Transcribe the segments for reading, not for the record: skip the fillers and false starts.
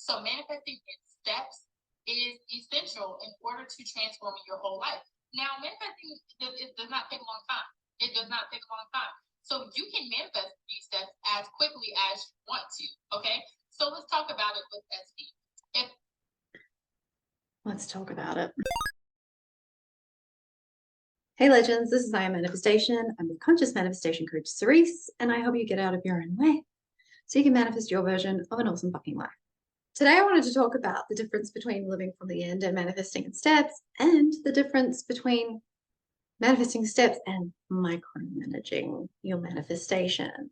So manifesting in steps is essential in order to transform your whole life. Now, manifesting it does not take a long time. It does not take a long time. So you can manifest these steps as quickly as you want to. Okay. So let's talk about it with SD. Let's talk about it. Hey legends, this is I Am Manifestation. I'm the conscious manifestation coach Cerise, and I help you get out of your own way so you can manifest your version of an awesome fucking life. Today I wanted to talk about the difference between living from the end and manifesting in steps, and the difference between manifesting steps and micromanaging your manifestation.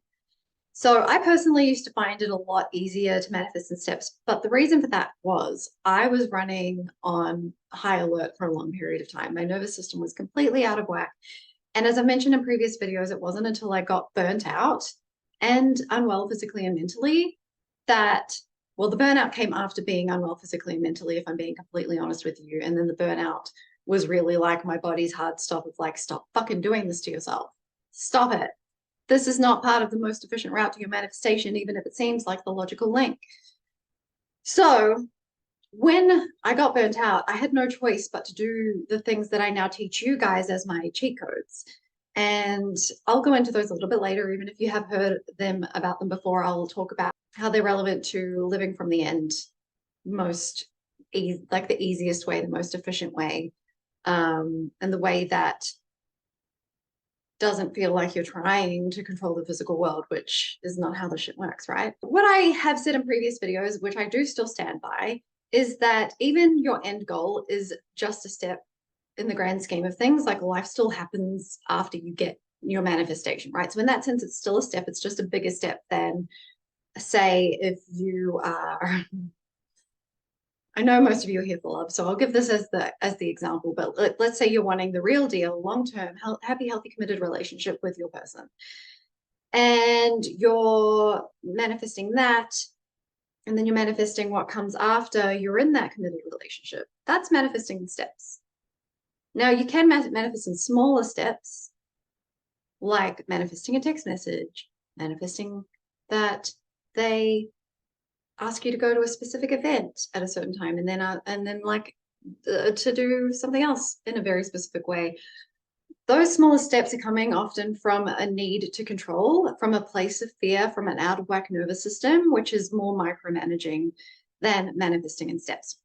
So I personally used to find it a lot easier to manifest in steps, but the reason for that was I was running on high alert for a long period of time. My nervous system was completely out of whack. And as I mentioned in previous videos, it wasn't until I got burnt out and unwell physically and mentally that, well, the burnout came after being unwell physically and mentally, if I'm being completely honest with you. And then the burnout was really like my body's hard stop of like, stop fucking doing this to yourself. Stop it. This is not part of the most efficient route to your manifestation, even if it seems like the logical link. So when I got burnt out, I had no choice but to do the things that I now teach you guys as my cheat codes. And I'll go into those a little bit later. Even if you have heard about them before, I'll talk about how they're relevant to living from the end, like the easiest way, the most efficient way, and the way that doesn't feel like you're trying to control the physical world, which is not how the shit works, right? What I have said in previous videos, which I do still stand by, is that even your end goal is just a step in the grand scheme of things. Like life still happens after you get your manifestation, right? So in that sense, it's still a step. It's just a bigger step than, say, if you are I know most of you are here for love, so I'll give this as the example, but let's say you're wanting the real deal, long-term, happy, healthy, committed relationship with your person. And you're manifesting that, and then you're manifesting what comes after you're in that committed relationship. That's manifesting in steps. Now, you can manifest in smaller steps, like manifesting a text message, manifesting that they ask you to go to a specific event at a certain time, and then to do something else in a very specific way. Those smaller steps are coming often from a need to control, from a place of fear, from an out of whack nervous system, which is more micromanaging than manifesting in steps.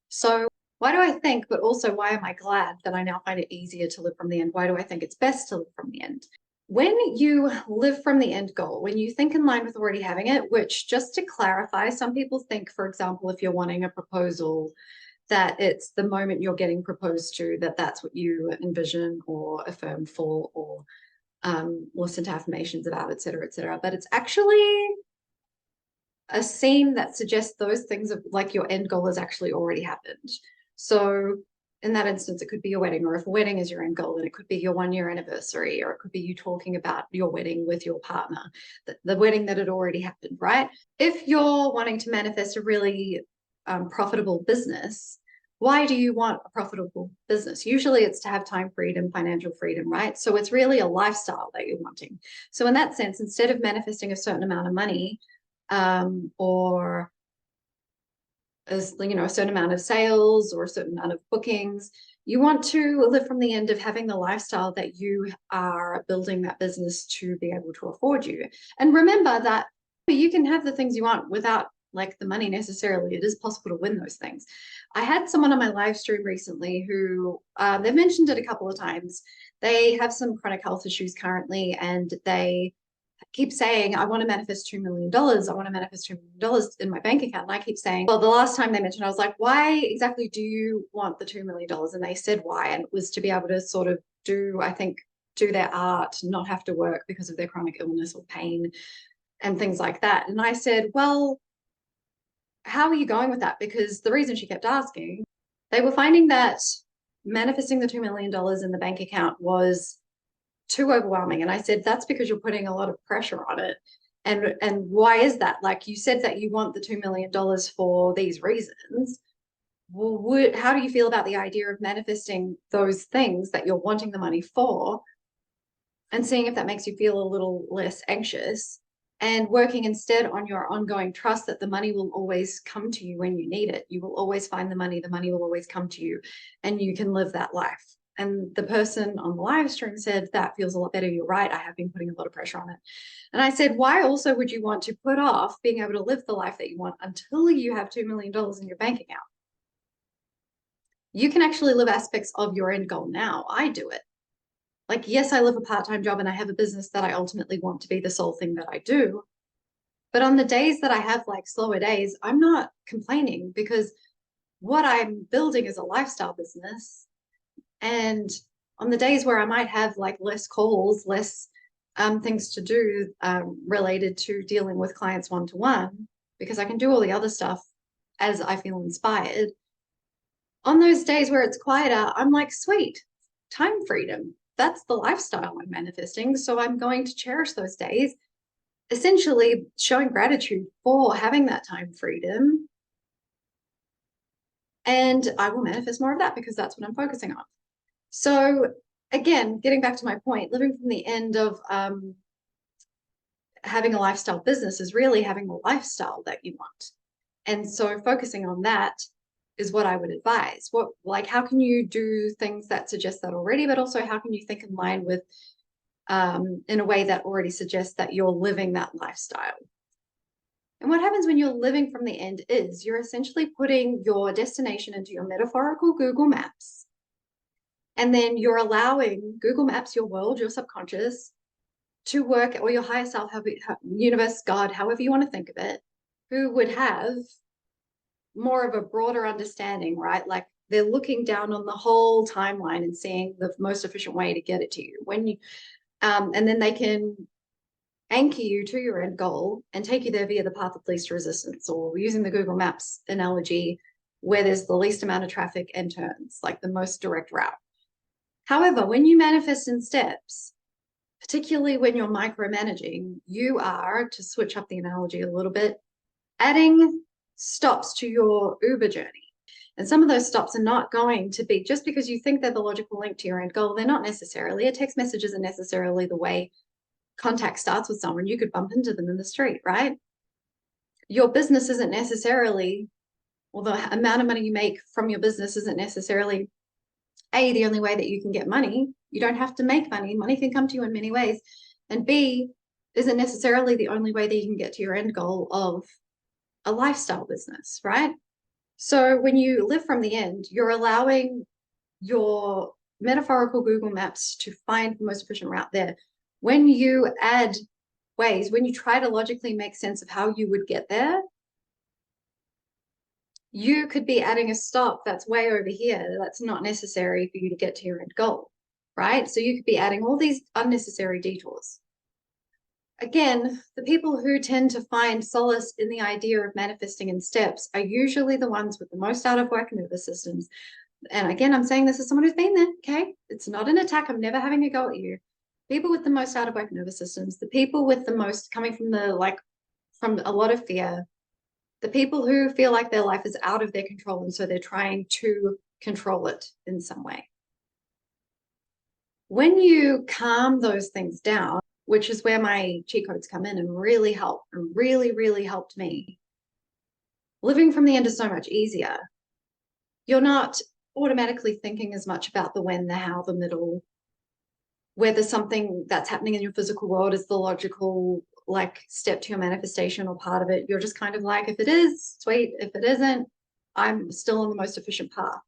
So why do I think, but also why am I glad that I now find it easier to live from the end? Why do I think it's best to live from the end? When you live from the end goal, when you think in line with already having it, which, just to clarify, some people think, for example, if you're wanting a proposal, that it's the moment you're getting proposed to, that's what you envision or affirm for, or listen to affirmations about, et cetera, et cetera. But it's actually a scene that suggests those things of like your end goal has actually already happened. So in that instance, it could be your wedding, or if a wedding is your end goal, then it could be your 1-year anniversary, or it could be you talking about your wedding with your partner, the wedding that had already happened, right? If you're wanting to manifest a really profitable business, why do you want a profitable business? Usually it's to have time freedom, financial freedom, right? So it's really a lifestyle that you're wanting. So in that sense, instead of manifesting a certain amount of money, or as a certain amount of sales or a certain amount of bookings, you want to live from the end of having the lifestyle that you are building that business to be able to afford you. And remember that you can have the things you want without like the money necessarily. It is possible to win those things. I had someone on my live stream recently who they've mentioned it a couple of times. They have some chronic health issues currently, and they keep saying, I want to manifest $2 million. I want to manifest $2 million in my bank account. And I keep saying, well, the last time they mentioned, I was like, why exactly do you want the $2 million? And they said why. And it was to be able to sort of do their art, not have to work because of their chronic illness or pain and things like that. And I said, well, how are you going with that? Because the reason she kept asking, they were finding that manifesting the $2 million in the bank account was too overwhelming. And I said, that's because you're putting a lot of pressure on it. And why is that? Like, you said that you want the $2 million for these reasons. Well, how do you feel about the idea of manifesting those things that you're wanting the money for, and seeing if that makes you feel a little less anxious and working instead on your ongoing trust that the money will always come to you when you need it. You will always find the money will always come to you, and you can live that life. And the person on the live stream said, that feels a lot better. You're right. I have been putting a lot of pressure on it. And I said, why also would you want to put off being able to live the life that you want until you have $2 million in your bank account? You can actually live aspects of your end goal now. I do it. Like, yes, I live a part-time job and I have a business that I ultimately want to be the sole thing that I do. But on the days that I have like slower days, I'm not complaining, because what I'm building is a lifestyle business. And on the days where I might have like less calls, less things to do related to dealing with clients one-to-one, because I can do all the other stuff as I feel inspired. On those days where it's quieter, I'm like, sweet, time freedom. That's the lifestyle I'm manifesting. So I'm going to cherish those days, essentially showing gratitude for having that time freedom. And I will manifest more of that because that's what I'm focusing on. So again, getting back to my point, living from the end of having a lifestyle business is really having the lifestyle that you want. And so focusing on that is what I would advise. How can you do things that suggest that already, but also how can you think in line with, in a way that already suggests that you're living that lifestyle? And what happens when you're living from the end is you're essentially putting your destination into your metaphorical Google Maps. And then you're allowing Google Maps, your world, your subconscious, to work, or your higher self, universe, God, however you want to think of it, who would have more of a broader understanding, right? Like they're looking down on the whole timeline and seeing the most efficient way to get it to you. And then they can anchor you to your end goal and take you there via the path of least resistance, or using the Google Maps analogy, where there's the least amount of traffic and turns, like the most direct route. However, when you manifest in steps, particularly when you're micromanaging, you are, to switch up the analogy a little bit, adding stops to your Uber journey. And some of those stops are not going to be, just because you think they're the logical link to your end goal, they're not necessarily. A text message isn't necessarily the way contact starts with someone. You could bump into them in the street, right? Your business isn't necessarily, or the amount of money you make from your business isn't necessarily, A, the only way that you can get money. You don't have to make money. Money can come to you in many ways. And B, isn't necessarily the only way that you can get to your end goal of a lifestyle business, right? So when you live from the end, you're allowing your metaphorical Google Maps to find the most efficient route there. When you add ways, when you try to logically make sense of how you would get there, you could be adding a stop that's way over here that's not necessary for you to get to your end goal, right? So you could be adding all these unnecessary detours. Again, the people who tend to find solace in the idea of manifesting in steps are usually the ones with the most out of whack nervous systems. And again, I'm saying this as someone who's been there, okay? It's not an attack. I'm never having a go at you. People with the most out of whack nervous systems, the people with the most coming from from a lot of fear, the people who feel like their life is out of their control, and so they're trying to control it in some way. When you calm those things down, which is where my cheat codes come in and really help, and really, really helped me, living from the end is so much easier. You're not automatically thinking as much about the when, the how, the middle, whether something that's happening in your physical world is the logical step to your manifestation or part of it. You're just kind of like, if it is, sweet. If it isn't, I'm still on the most efficient path.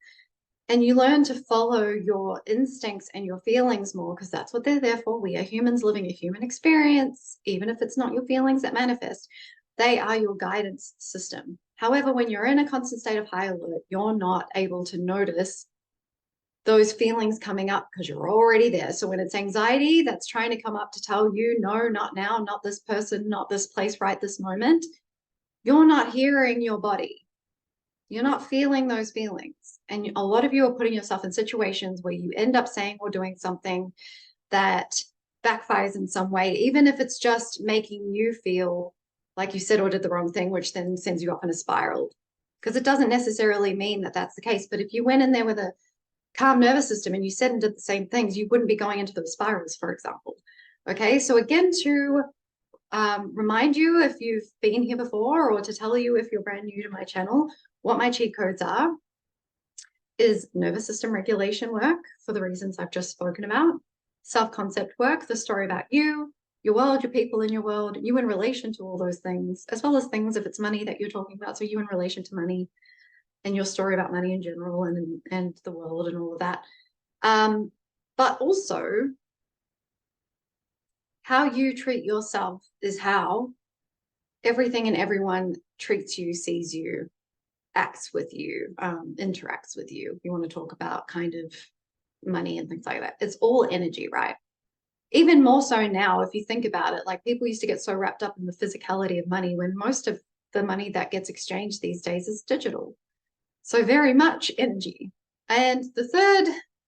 And you learn to follow your instincts and your feelings more, because that's what they're there for. We are humans living a human experience. Even if it's not your feelings that manifest, they are your guidance system. However, when you're in a constant state of high alert, you're not able to notice those feelings coming up because you're already there. So when it's anxiety that's trying to come up to tell you, no, not now, not this person, not this place right this moment, you're not hearing your body. You're not feeling those feelings. And a lot of you are putting yourself in situations where you end up saying or doing something that backfires in some way, even if it's just making you feel like you said or did the wrong thing, which then sends you off in a spiral. Because it doesn't necessarily mean that that's the case. But if you went in there with a calm nervous system and you said and did the same things, you wouldn't be going into those spirals, for example. Okay, so again, to remind you if you've been here before, or to tell you if you're brand new to my channel, what my cheat codes are is nervous system regulation work for the reasons I've just spoken about, self-concept work, the story about you, your world, your people in your world, you in relation to all those things, as well as things if it's money that you're talking about, so you in relation to money and your story about money in general and the world and all of that. But also how you treat yourself is how everything and everyone treats you, sees you, acts with you, interacts with you. You want to talk about kind of money and things like that. It's all energy, right? Even more so now, if you think about it, like people used to get so wrapped up in the physicality of money when most of the money that gets exchanged these days is digital. So very much energy. And the third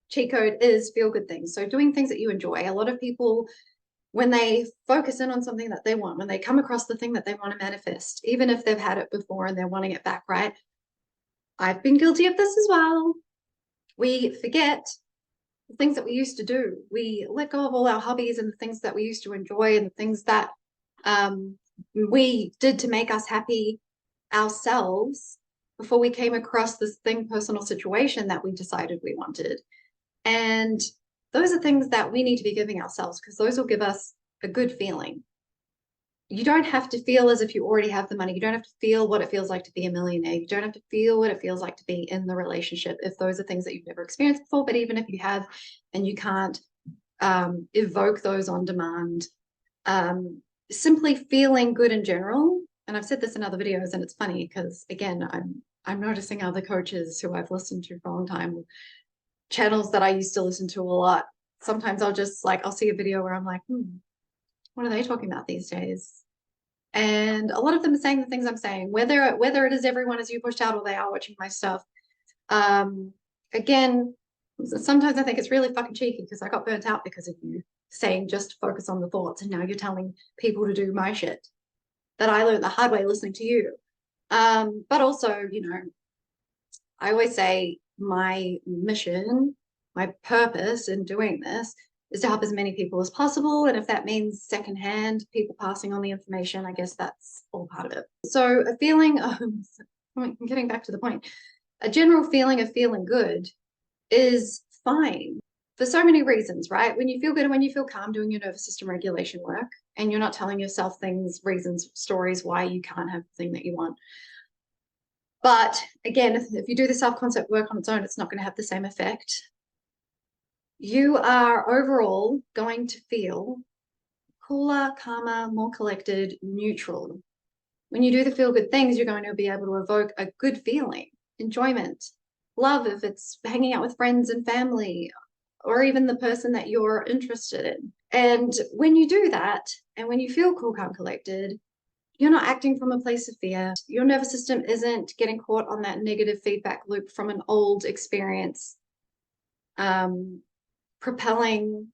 cheat code is feel good things. So doing things that you enjoy. A lot of people, when they focus in on something that they want, when they come across the thing that they want to manifest, even if they've had it before and they're wanting it back, right? I've been guilty of this as well. We forget the things that we used to do. We let go of all our hobbies and the things that we used to enjoy and the things that we did to make us happy ourselves before we came across this personal situation that we decided we wanted. And those are things that we need to be giving ourselves, because those will give us a good feeling. You don't have to feel as if you already have the money. You don't have to feel what it feels like to be a millionaire. You don't have to feel what it feels like to be in the relationship if those are things that you've never experienced before. But even if you have and you can't evoke those on demand, simply feeling good in general. And I've said this in other videos, and it's funny because, again, I'm noticing other coaches who I've listened to for a long time, channels that I used to listen to a lot. Sometimes I'll see a video where I'm like, what are they talking about these days? And a lot of them are saying the things I'm saying, whether it is everyone as you pushed out or they are watching my stuff. Again, sometimes I think it's really fucking cheeky because I got burnt out because of you saying just focus on the thoughts, and now you're telling people to do my shit that I learned the hard way listening to you. But also, I always say my mission, my purpose in doing this is to help as many people as possible. And if that means secondhand people passing on the information, I guess that's all part of it. So a feeling of, I'm getting back to the point, a general feeling of feeling good is fine for so many reasons, right? When you feel good and when you feel calm doing your nervous system regulation work, and you're not telling yourself things, reasons, stories why you can't have the thing that you want. But again, if you do the self-concept work on its own, it's not going to have the same effect. You are overall going to feel cooler, calmer, more collected, neutral. When you do the feel good things, you're going to be able to evoke a good feeling, enjoyment, love if it's hanging out with friends and family, or even the person that you're interested in. And when you do that, and when you feel cool, calm, collected, you're not acting from a place of fear. Your nervous system isn't getting caught on that negative feedback loop from an old experience, propelling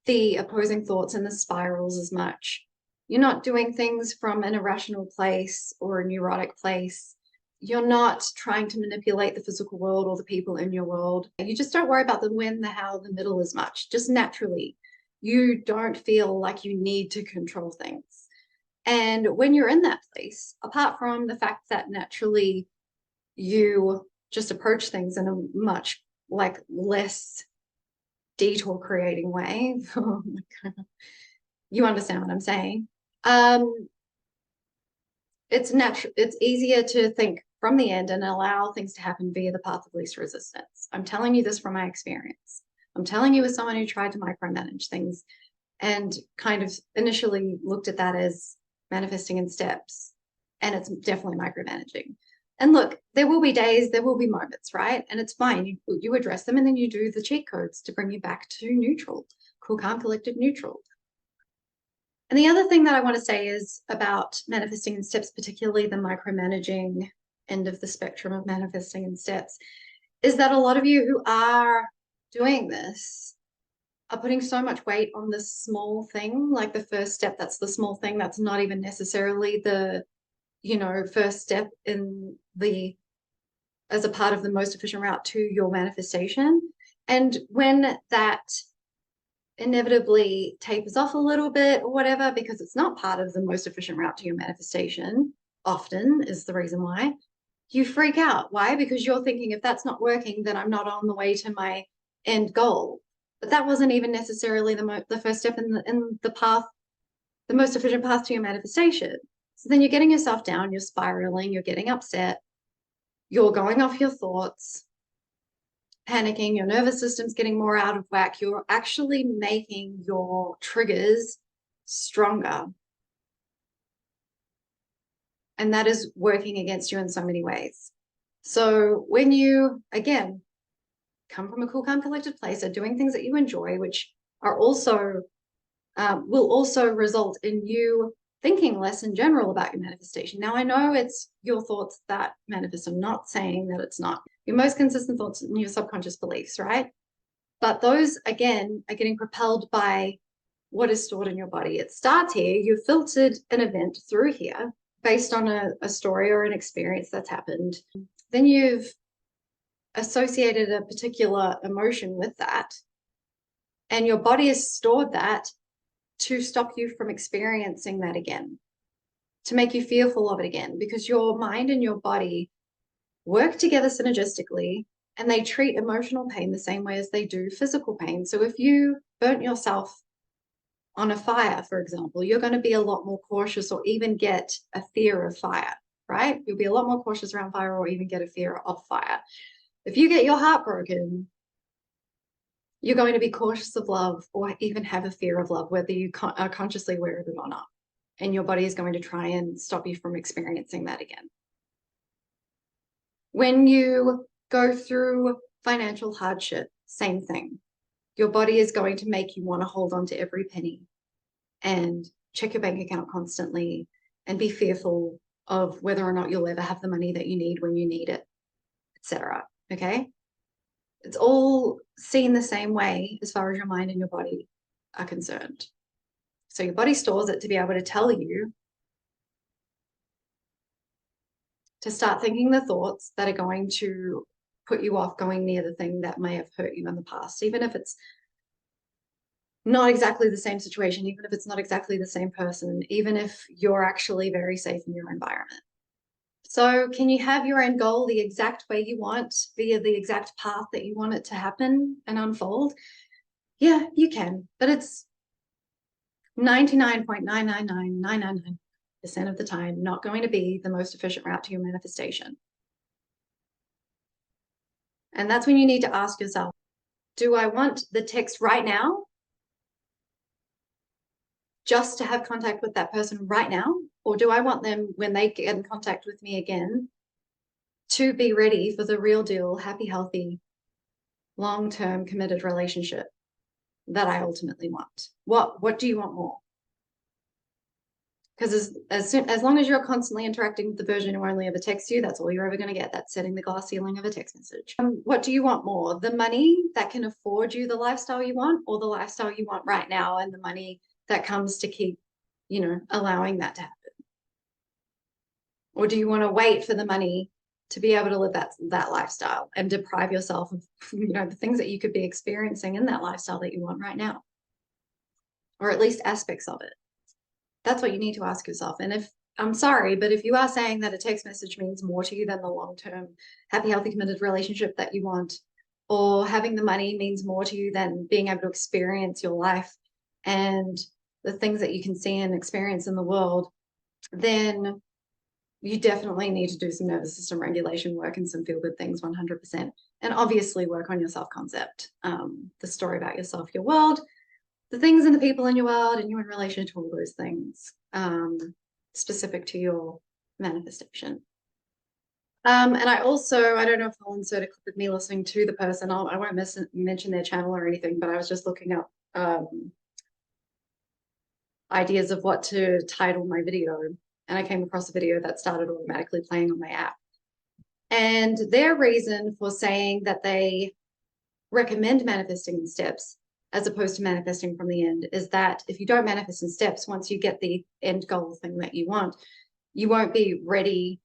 the opposing thoughts and the spirals as much. You're not doing things from an irrational place or a neurotic place. You're not trying to manipulate the physical world or the people in your world. You just don't worry about the when, the how, the middle as much. Just naturally, you don't feel like you need to control things. And when you're in that place, apart from the fact that naturally you just approach things in a much less detour creating way, you understand what I'm saying. It's natural. It's easier to think from the end and allow things to happen via the path of least resistance. I'm telling you this from my experience. I'm telling you as someone who tried to micromanage things and kind of initially looked at that as manifesting in steps, and it's definitely micromanaging. And look, there will be days, there will be moments, right? And it's fine. You address them, and then you do the cheat codes to bring you back to neutral, cool, calm, collected, neutral. And the other thing that I want to say is about manifesting in steps, particularly the micromanaging end of the spectrum of manifesting in steps, is that a lot of you who are doing this are putting so much weight on this small thing, like the first step, that's the small thing, that's not even necessarily the, first step as a part of the most efficient route to your manifestation. And when that inevitably tapers off a little bit or whatever, because it's not part of the most efficient route to your manifestation, often is the reason why, you freak out. Why? Because you're thinking, if that's not working, then I'm not on the way to my end goal. But that wasn't even necessarily the first step in the path, the most efficient path to your manifestation. So then you're getting yourself down, you're spiraling, you're getting upset, you're going off your thoughts, panicking, your nervous system's getting more out of whack. You're actually making your triggers stronger. And that is working against you in so many ways. So when you, again, come from a cool, calm, collected place, are doing things that you enjoy, which are also will also result in you thinking less in general about your manifestation. Now, I know it's your thoughts that manifest. I'm not saying that it's not. Your most consistent thoughts and your subconscious beliefs, right? But those, again, are getting propelled by what is stored in your body. It starts here. You've filtered an event through here based on a story or an experience that's happened. Then you've associated a particular emotion with that. And your body has stored that to stop you from experiencing that again, to make you fearful of it again, because your mind and your body work together synergistically, and they treat emotional pain the same way as they do physical pain. So if you burnt yourself on a fire, for example, you're going to be a lot more cautious, or even get a fear of fire, right? You'll be a lot more cautious around fire, or even get a fear of fire. If you get your heart broken, you're going to be cautious of love, or even have a fear of love, whether you are consciously aware of it or not. And your body is going to try and stop you from experiencing that again. When you go through financial hardship, same thing. Your body is going to make you want to hold on to every penny and check your bank account constantly and be fearful of whether or not you'll ever have the money that you need when you need it, etc. Okay? It's all seen the same way as far as your mind and your body are concerned. So your body stores it to be able to tell you to start thinking the thoughts that are going to put you off going near the thing that may have hurt you in the past, even if it's not exactly the same situation, even if it's not exactly the same person, even if you're actually very safe in your environment. So can you have your end goal the exact way you want, via the exact path that you want it to happen and unfold? Yeah, you can, but it's 99.999999% of the time not going to be the most efficient route to your manifestation. And that's when you need to ask yourself, do I want the text right now, just to have contact with that person right now? Or do I want them, when they get in contact with me again, to be ready for the real deal, happy, healthy, long-term committed relationship that I ultimately want? What do you want more? Because as long as you're constantly interacting with the version who only ever texts you, that's all you're ever going to get. That's setting the glass ceiling of a text message. What do you want more? The money that can afford you the lifestyle you want, or the lifestyle you want right now and the money that comes to keep, allowing that to happen? Or do you want to wait for the money to be able to live that lifestyle and deprive yourself of, the things that you could be experiencing in that lifestyle that you want right now? Or at least aspects of it. That's what you need to ask yourself. And I'm sorry, but if you are saying that a text message means more to you than the long-term, happy, healthy, committed relationship that you want, or having the money means more to you than being able to experience your life and the things that you can see and experience in the world, then you definitely need to do some nervous system regulation work and some feel-good things, 100%. And obviously work on your self-concept, the story about yourself, your world, the things and the people in your world, and you in relation to all those things, specific to your manifestation. And I don't know if I'll insert a clip of me listening to the person. I won't mention their channel or anything, but I was just looking up ideas of what to title my video. And I came across a video that started automatically playing on my app. And their reason for saying that they recommend manifesting in steps as opposed to manifesting from the end is that if you don't manifest in steps, once you get the end goal thing that you want, you won't be ready,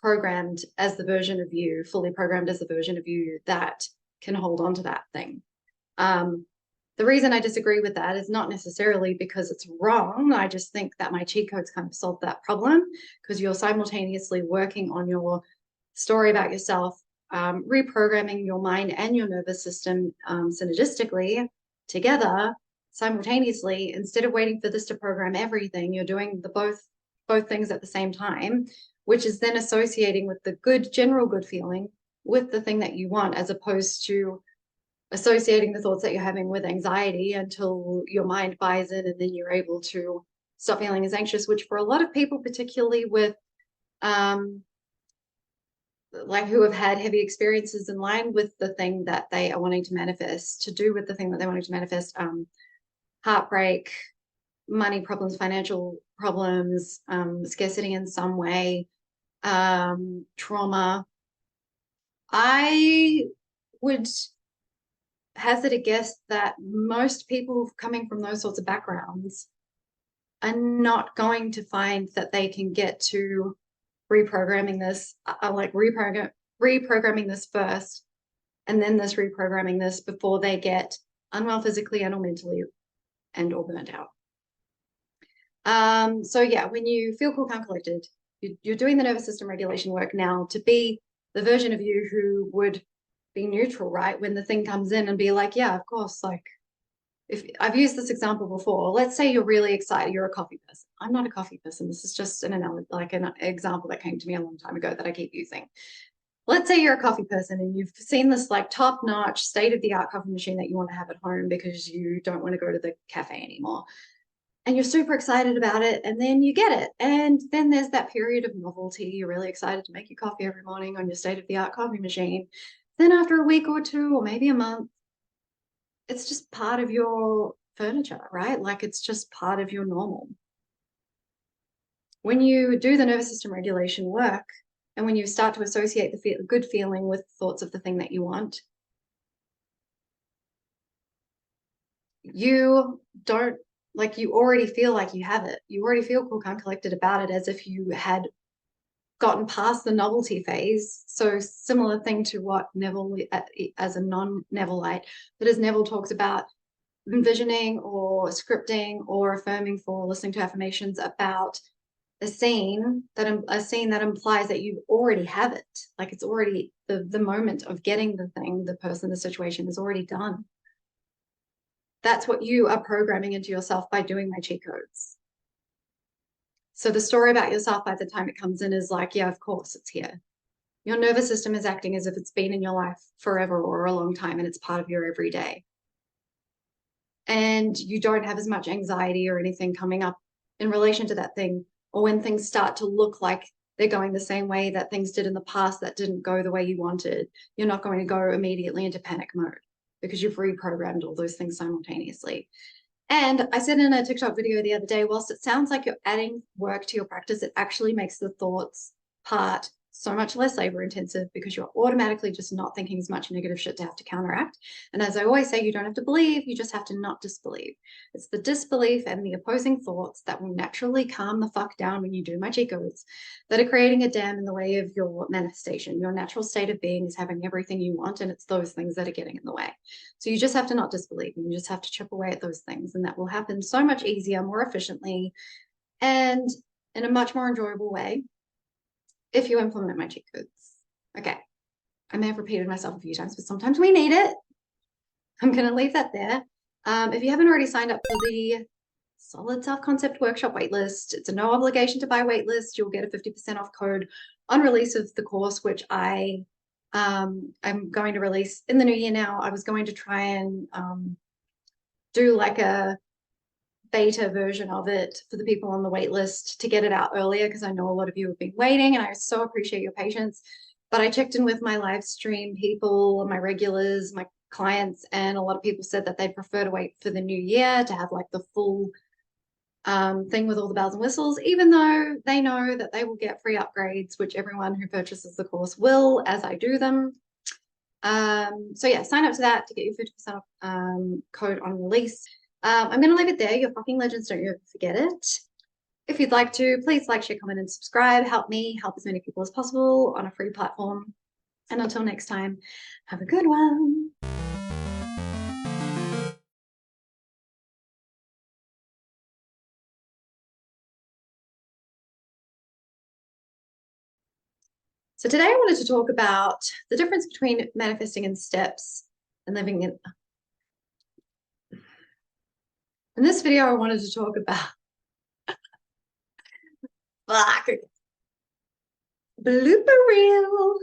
programmed as the version of you, fully programmed as the version of you that can hold on to that thing. The reason I disagree with that is not necessarily because it's wrong. I just think that my cheat codes kind of solve that problem, because you're simultaneously working on your story about yourself, reprogramming your mind and your nervous system synergistically together simultaneously. Instead of waiting for this to program everything, you're doing the both things at the same time, which is then associating with the good, general good feeling with the thing that you want, as opposed to associating the thoughts that you're having with anxiety until your mind buys in, and then you're able to stop feeling as anxious, which for a lot of people, particularly with like who have had heavy experiences in line with the thing that they are wanting to manifest, to do with the thing that they're wanting to manifest, heartbreak, money problems, financial problems, scarcity in some way, trauma. I would hazard a guess that most people coming from those sorts of backgrounds are not going to find that they can get to reprogramming this, like reprogramming this first, and then this reprogramming this, before they get unwell physically and or mentally and or burnt out. So yeah, when you feel cool, calm, collected, you're doing the nervous system regulation work now to be the version of you who would be neutral, right? When the thing comes in, and be like, yeah, of course, like, if I've used this example before, let's say you're really excited, you're a coffee person. I'm not a coffee person. This is just an analogy, like an example that came to me a long time ago that I keep using. Let's say you're a coffee person and you've seen this like top-notch, state-of-the-art coffee machine that you want to have at home because you don't want to go to the cafe anymore. And you're super excited about it, and then you get it. And then there's that period of novelty. You're really excited to make your coffee every morning on your state-of-the-art coffee machine. Then after a week or two, or maybe a month, it's just part of your furniture, right? Like, it's just part of your normal. When you do the nervous system regulation work, and when you start to associate the good feeling with thoughts of the thing that you want, you don't, like, you already feel like you have it. You already feel cool, calm, collected about it, as if you had gotten past the novelty phase. So similar thing to what Neville, as a non-Nevilleite, but as Neville talks about envisioning or scripting or affirming for listening to affirmations about a scene that implies that you already have it. Like, it's already the moment of getting the thing, the person, the situation is already done. That's what you are programming into yourself by doing my cheat codes. So the story about yourself by the time it comes in is like, yeah, of course it's here. Your nervous system is acting as if it's been in your life forever or a long time, and it's part of your everyday. And you don't have as much anxiety or anything coming up in relation to that thing, or when things start to look like they're going the same way that things did in the past that didn't go the way you wanted. You're not going to go immediately into panic mode, because you've reprogrammed all those things simultaneously. And I said in a TikTok video the other day, whilst it sounds like you're adding work to your practice, it actually makes the thoughts part so much less labor intensive, because you're automatically just not thinking as much negative shit to have to counteract. And as I always say, you don't have to believe, you just have to not disbelieve. It's the disbelief and the opposing thoughts that will naturally calm the fuck down when you do my cheat codes, that are creating a dam in the way of your manifestation. Your natural state of being is having everything you want, and it's those things that are getting in the way. So you just have to not disbelieve, and you just have to chip away at those things, and that will happen so much easier, more efficiently, and in a much more enjoyable way if you implement my cheat codes. Okay, I may have repeated myself a few times, but sometimes we need it. I'm going to leave that there. If you haven't already signed up for the Solid Self-Concept Workshop waitlist, it's a no obligation to buy waitlist. You'll get a 50% off code on release of the course, which I'm going to release in the new year now. I was going to try and do like a beta version of it for the people on the wait list to get it out earlier, because I know a lot of you have been waiting, and I so appreciate your patience. But I checked in with my live stream people, my regulars, my clients, and a lot of people said that they'd prefer to wait for the new year to have like the full thing with all the bells and whistles, even though they know that they will get free upgrades, which everyone who purchases the course will, as I do them. So yeah, sign up to that to get your 50% off code on release. I'm going to leave it there. You're fucking legends. Don't you ever forget it. If you'd like to, please like, share, comment, and subscribe. Help me help as many people as possible on a free platform. And until next time, have a good one. So today I wanted to talk about the difference between manifesting in steps and living in. In this video, I wanted to talk about fuck blooper reel.